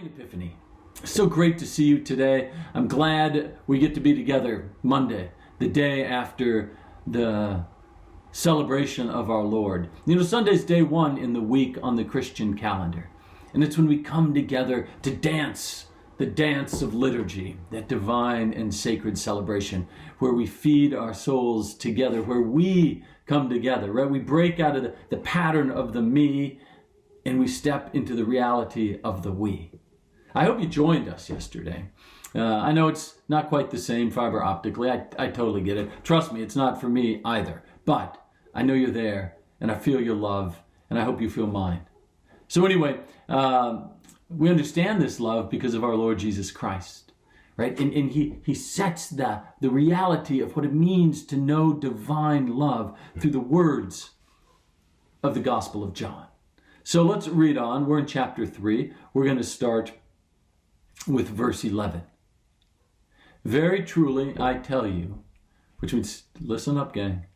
Epiphany. So great to see you today. I'm glad we get to be together Monday, the day after the celebration of our Lord. You know, Sunday's day one in the week on the Christian calendar. And it's when we come together to dance, the dance of liturgy, that divine and sacred celebration, where we feed our souls together, where we come together, right? We break out of the pattern of the me and we step into the reality of the we. I hope you joined us yesterday. I know it's not quite the same fiber optically. I totally get it. Trust me, it's not for me either. But I know you're there, and I feel your love, and I hope you feel mine. So anyway, we understand this love because of our Lord Jesus Christ, right? And he sets the reality of what it means to know divine love through the words of the Gospel of John. So let's read on. We're in chapter 3. We're going to start with verse 11. Very truly, I tell you, which means, listen up, gang.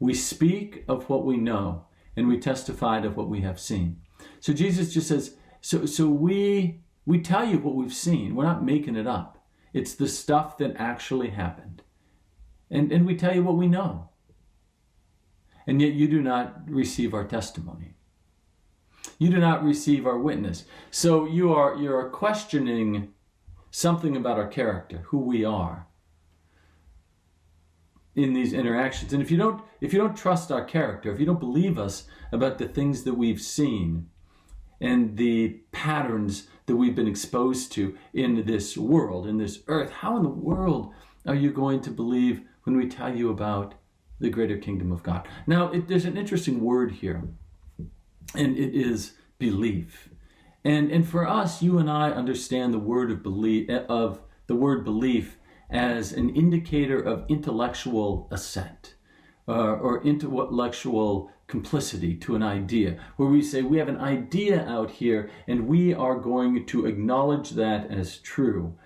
We speak of what we know, and we testified of what we have seen. So Jesus just says, so we tell you what we've seen. We're not making it up. It's the stuff that actually happened. And we tell you what we know. And yet you do not receive our testimony. You do not receive our witness. So you are questioning something about our character, who we are in these interactions. And if you don't trust our character, if you don't believe us about the things that we've seen and the patterns that we've been exposed to in this world, in this earth, how in the world are you going to believe when we tell you about the greater kingdom of God? Now, there's an interesting word here, and it is belief. And for us, you and I understand the word belief as an indicator of intellectual assent or intellectual complicity to an idea, where we say we have an idea out here and we are going to acknowledge that as true,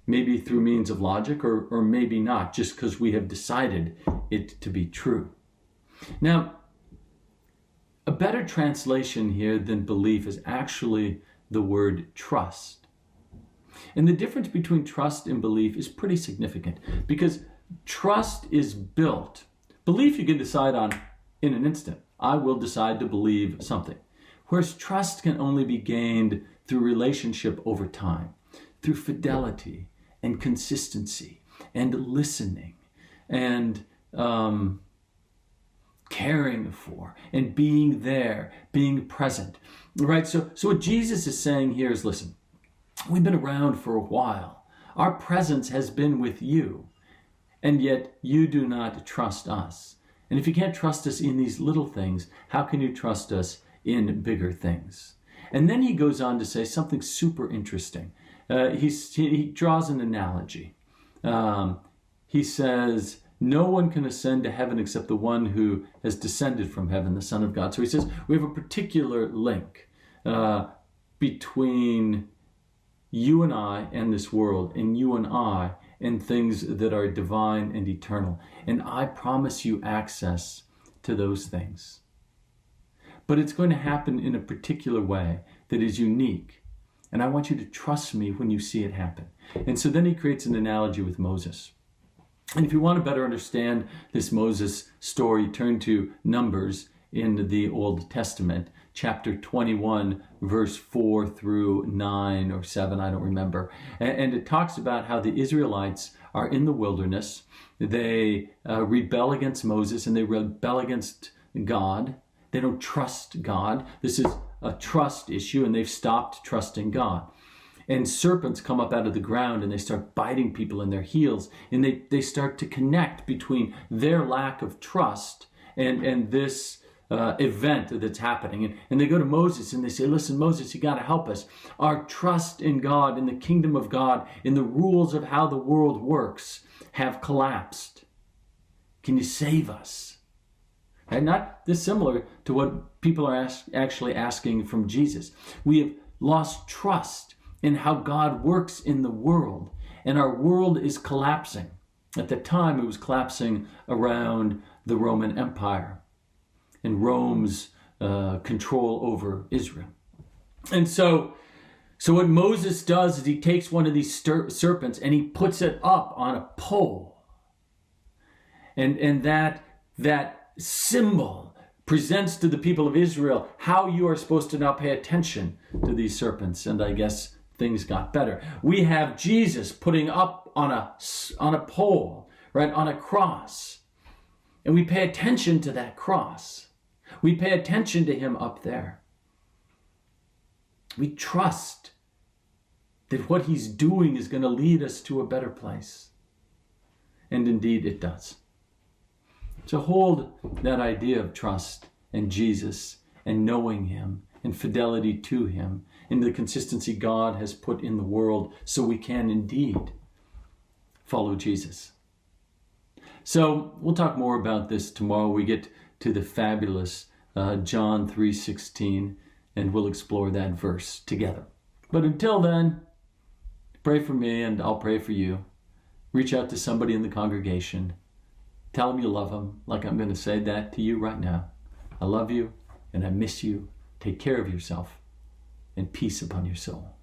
maybe through means of logic or maybe not, just because we have decided it to be true. Now, a better translation here than belief is actually the word trust. And the difference between trust and belief is pretty significant, because trust is built. Belief you can decide on in an instant. I will decide to believe something. Whereas trust can only be gained through relationship over time, through fidelity and consistency and listening and caring for and being there, being present, right? So what Jesus is saying here is, listen, we've been around for a while. Our presence has been with you, and yet you do not trust us. And if you can't trust us in these little things, how can you trust us in bigger things? And then he goes on to say something super interesting. He draws an analogy. He says, no one can ascend to heaven except the one who has descended from heaven, the Son of God. So he says we have a particular link between you and I and this world, and you and I and things that are divine and eternal. And I promise you access to those things. But it's going to happen in a particular way that is unique. And I want you to trust me when you see it happen. And so then he creates an analogy with Moses. And if you want to better understand this Moses story, turn to Numbers in the Old Testament, chapter 21, verse 4 through 9 or 7, I don't remember. And it talks about how the Israelites are in the wilderness. They rebel against Moses and they rebel against God. They don't trust God. This is a trust issue, and they've stopped trusting God. And serpents come up out of the ground and they start biting people in their heels. And they start to connect between their lack of trust and this event that's happening. And they go to Moses and they say, listen, Moses, you got to help us. Our trust in God, in the kingdom of God, in the rules of how the world works have collapsed. Can you save us? And not dissimilar to what people are actually asking from Jesus. We have lost trust in how God works in the world, and our world is collapsing. At the time, it was collapsing around the Roman Empire and Rome's control over Israel. And so what Moses does is he takes one of these serpents and he puts it up on a pole. And that symbol presents to the people of Israel how you are supposed to now pay attention to these serpents. And I guess things got better. We have Jesus putting up on a pole, right, on a cross. And we pay attention to that cross. We pay attention to him up there. We trust that what he's doing is going to lead us to a better place. And indeed it does. So hold that idea of trust and Jesus and knowing him and fidelity to him and the consistency God has put in the world so we can indeed follow Jesus. So we'll talk more about this tomorrow. We get to the fabulous John 3:16 and we'll explore that verse together. But until then, pray for me and I'll pray for you. Reach out to somebody in the congregation. Tell them you love them, like I'm going to say that to you right now. I love you and I miss you. Take care of yourself and peace upon your soul.